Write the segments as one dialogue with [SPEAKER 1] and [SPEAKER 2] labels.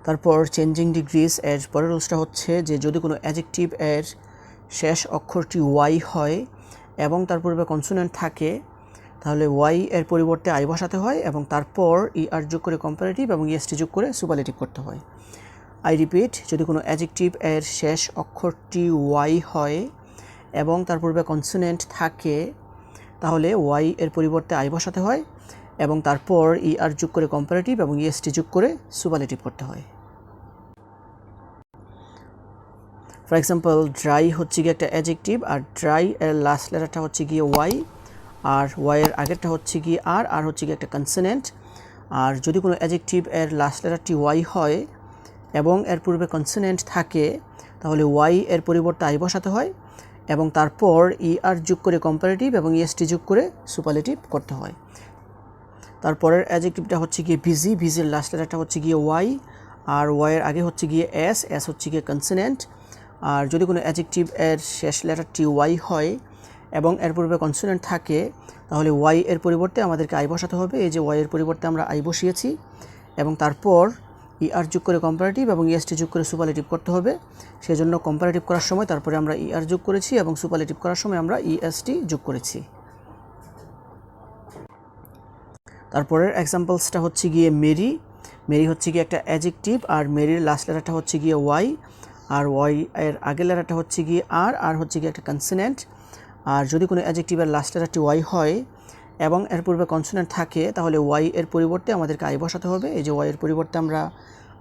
[SPEAKER 1] তারপর changing degrees এর পরের রুলসটা হচ্ছে যে যদি কোনো অ্যাডজেক্টিভ এর শেষ অক্ষরটি ওয়াই হয় এবং তার পূর্বে কনসোনেন্ট থাকে তাহলে ওয়াই এর পরিবর্তে আই বসাতে হয় এবং তারপর আর যোগ করে কম্পারেটিভ এবং ইএসটি যোগ করে সুপারলেটিভ করতে হয়। আই রিপিট, যদি কোনো অ্যাডজেক্টিভ এর শেষ অক্ষরটি ওয়াই হয় এবং তার পূর্বে কনসোনেন্ট থাকে তাহলে ওয়াই এর পরিবর্তে আই বসাতে হয় এবং তারপর আর যোগ করে কম্পারেটিভ এবং ইএসটি যোগ করে সুপারলেটিভ করতে হয়। ফর এক্সাম্পল, ড্রাই হচ্ছে গিয়ে একটা অ্যাডজেক্টিভ, আর ড্রাই এর লাস্ট লেটারটা হচ্ছে গিয়ে ওয়াই, আর ওয়াইয়ের আগেরটা হচ্ছে গিয়ে আর হচ্ছে গিয়ে একটা কনসোনেন্ট। আর যদি কোনো অ্যাডজেক্টিভ এর লাস্ট লেটারটি ওয়াই হয় এবং এর পূর্বে কনসোনেন্ট থাকে তাহলে ওয়াই এর পরিবর্তে আই বসাতে হয় এবং তারপর আর যোগ করে কম্পারেটিভ এবং ইএসটি যোগ করে সুপারলেটিভ করতে হয়। তারপরের অ্যাডজেক্টিভটা হচ্ছে গিয়ে বিজি, বিজির লাস্ট লেটারটা হচ্ছে গিয়ে ওয়াই, আর ওয়াইয়ের আগে হচ্ছে গিয়ে এস হচ্ছে গিয়ে কনসোনেন্ট। আর যদি কোনো অ্যাডজেক্টিভ এর শেষ লেটারটি ওয়াই হয় এবং এর পূর্বে কনসোনেন্ট থাকে তাহলে ওয়াই এর পরিবর্তে আমাদেরকে আই বসাতে হবে। এই যে ওয়াই এর পরিবর্তে আমরা আই বসিয়েছি এবং তারপর আর যোগ করে কম্পারেটিভ এবং ইএসটি যোগ করে সুপারলেটিভ করতে হবে। সেজন্য কম্পারেটিভ করার সময় তারপরে আমরা আর যোগ করেছি এবং সুপারলেটিভ করার সময় আমরা ইএসটি যোগ করেছি। তারপরের এক্সাম্পলসটা হচ্ছে গিয়ে মেরি। মেরি হচ্ছে গিয়ে একটা অ্যাডজেক্টিভ, আর মেরির লাস্ট লেটারটা হচ্ছে গিয়ে ওয়াই, আর ওয়াই এর আগের লেটারটা হচ্ছে গিয়ে আর হচ্ছে গিয়ে একটা কনসোনেন্ট। আর যদি কোনো অ্যাডজেক্টিভের লাস্ট লেটারটি ওয়াই হয় এবং এর পূর্বে কনসোনেন্ট থাকে তাহলে ওয়াই এর পরিবর্তে আমাদেরকে আই বসাতে হবে। এই যে ওয়াই এর পরিবর্তে আমরা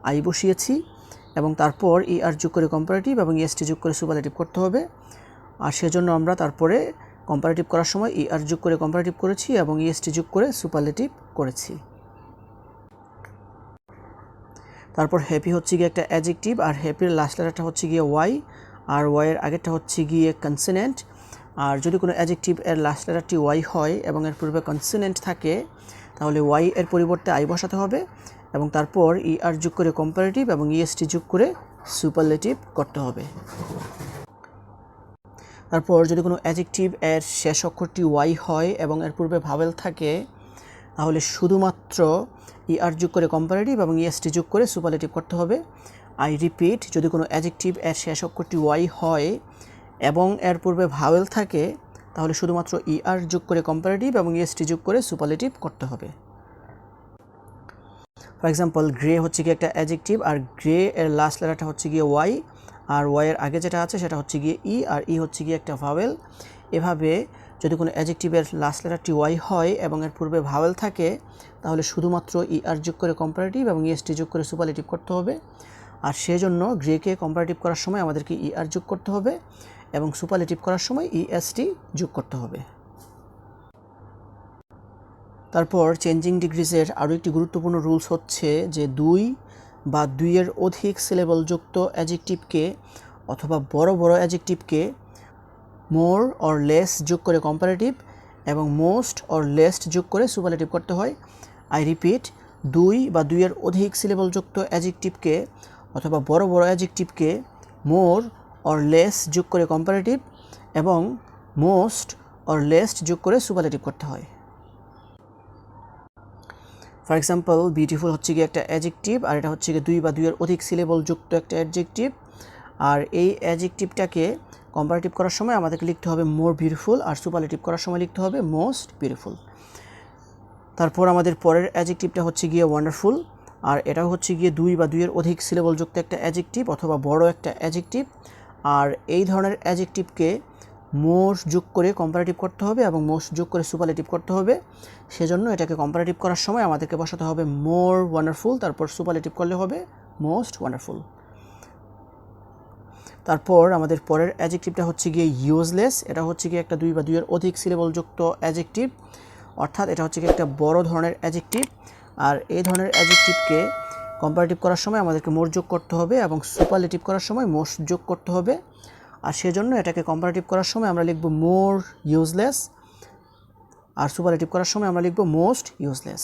[SPEAKER 1] আই বসিয়েছি এবং তারপর আর যোগ করে কম্পারেটিভ এবং ইএসটি যোগ করে সুপারলেটিভ করতে হবে। আর সেজন্য আমরা তারপরে কম্পারেটিভ করার সময় আর যোগ করে কম্পারেটিভ করেছি এবং ইএসটি যোগ করে সুপারলেটিভ করেছি। তারপর হ্যাপি হচ্ছে গিয়ে একটা অ্যাডজেক্টিভ, আর হ্যাপির লাস্ট লেটারটা হচ্ছে গিয়ে ওয়াই, আর ওয়াইয়ের আগেরটা হচ্ছে গিয়ে কনসোনেন্ট। আর যদি কোনো অ্যাডজেক্টিভ এর লাস্ট লেটারটি ওয়াই হয় এবং এর পূর্বে কনসোনেন্ট থাকে তাহলে ওয়াই এর পরিবর্তে আই বসাতে হবে এবং তারপর আর যোগ করে কম্পারেটিভ এবং ইএসটি যোগ করে সুপারলেটিভ করতে হবে। তারপর যদি কোনো অ্যাডজেক্টিভ এর শেষ অক্ষরটি ওয়াই হয় এবং এর পূর্বে ভাওয়েল থাকে তাহলে শুধুমাত্র আর যোগ করে কম্পারেটিভ এবং ইএসটি যোগ করে সুপারলেটিভ করতে হবে। আই রিপিট, যদি কোনো অ্যাডজেক্টিভ এর শেষ অক্ষরটি ওয়াই হয় এবং এর পূর্বে ভাওয়েল থাকে তাহলে শুধুমাত্র আর যোগ করে কম্পারেটিভ এবং ইএসটি যোগ করে সুপারলেটিভ করতে হবে। ফর এক্সাম্পল, গ্রে হচ্ছে গিয়ে একটা অ্যাডজেক্টিভ, আর গ্রে এর লাস্ট লেটারটা হচ্ছে গিয়ে ওয়াই, আর ওয়াইয়ের আগে যেটা আছে সেটা হচ্ছে গিয়ে আর হচ্ছে গিয়ে একটা ভাওয়েল। এভাবে যদি কোনো অ্যাডজেক্টিভের লাস্ট লেটারটি ওয়াই হয় এবং এর পূর্বে ভাওয়েল থাকে তাহলে শুধুমাত্র আর যোগ করে কম্পারেটিভ এবং ইএসটি যোগ করে সুপারলেটিভ করতে হবে। আর সেজন্য গ্রেকে কম্পারেটিভ করার সময় আমাদেরকে আর যোগ করতে হবে এবং সুপারলেটিভ করার সময় ইএসটি যোগ করতে হবে। তারপর চেঞ্জিং ডিগ্রিজের আরও একটি গুরুত্বপূর্ণ রুলস হচ্ছে যে 2 বা 2-এর অধিক সিলেবলযুক্ত অ্যাডজেক্টিভকে অথবা বড় বড় অ্যাডজেক্টিভকে মোর অর লেস যোগ করে কম্পারেটিভ এবং মোস্ট অর লেস্ট যোগ করে সুপারলেটিভ করতে হয়। আই রিপিট, 2 বা 2-এর অধিক সিলেবলযুক্ত অ্যাডজেক্টিভকে অথবা বড় বড় অ্যাডজেক্টিভকে মোর অর লেস যোগ করে কম্পারেটিভ এবং মোস্ট অর লেস্ট যোগ করে সুপারলেটিভ করতে হয়। ফর এক্সাম্পল, বিউটিফুল হচ্ছে গিয়ে একটা অ্যাডজেক্টিভ, আর এটা হচ্ছে গিয়ে 2 বা 2-এর অধিক সিলেবলযুক্ত একটা অ্যাডজেক্টিভ। আর এই অ্যাডজেক্টিভটাকে কম্পারেটিভ করার সময় আমাদেরকে লিখতে হবে মোর বিউটিফুল, আর সুপারলেটিভ করার সময় লিখতে হবে মোস্ট বিউটিফুল। তারপর আমাদের পরের অ্যাডজেক্টিভটা হচ্ছে গিয়ে ওয়ান্ডারফুল, আর এটাও হচ্ছে গিয়ে 2 বা 2-এর অধিক সিলেবলযুক্ত একটা অ্যাডজেক্টিভ অথবা বড় একটা অ্যাডজেক্টিভ। আর এই ধরনের অ্যাডজেক্টিভকে মোর যোগ করে কম্পারেটিভ করতে হবে এবং মোস্ট যোগ করে সুপারলেটিভ করতে হবে। সেজন্য এটাকে কম্পারেটিভ করার সময় আমাদেরকে বসাতে হবে মোর ওয়ান্ডারফুল, তারপর সুপারলেটিভ করলে হবে মোস্ট ওয়ান্ডারফুল। তারপর আমাদের পরের অ্যাডজেক্টিভটা হচ্ছে গিয়ে ইউজলেস। এটা হচ্ছে গিয়ে একটা 2 বা 2-এর অধিক সিলেবলযুক্ত অ্যাডজেক্টিভ, অর্থাৎ এটা হচ্ছে গিয়ে একটা বড় ধরনের অ্যাডজেক্টিভ। আর এই ধরনের অ্যাডজেক্টিভকে কম্পারেটিভ করার সময় আমাদেরকে মোর যোগ করতে হবে এবং সুপারলেটিভ করার সময় মোস্ট যোগ করতে হবে। আর সেজন্য এটাকে কম্পারেটিভ করার সময় আমরা লিখব মোর ইউজলেস, আর সুপারলেটিভ করার সময় আমরা লিখব মোস্ট ইউজলেস।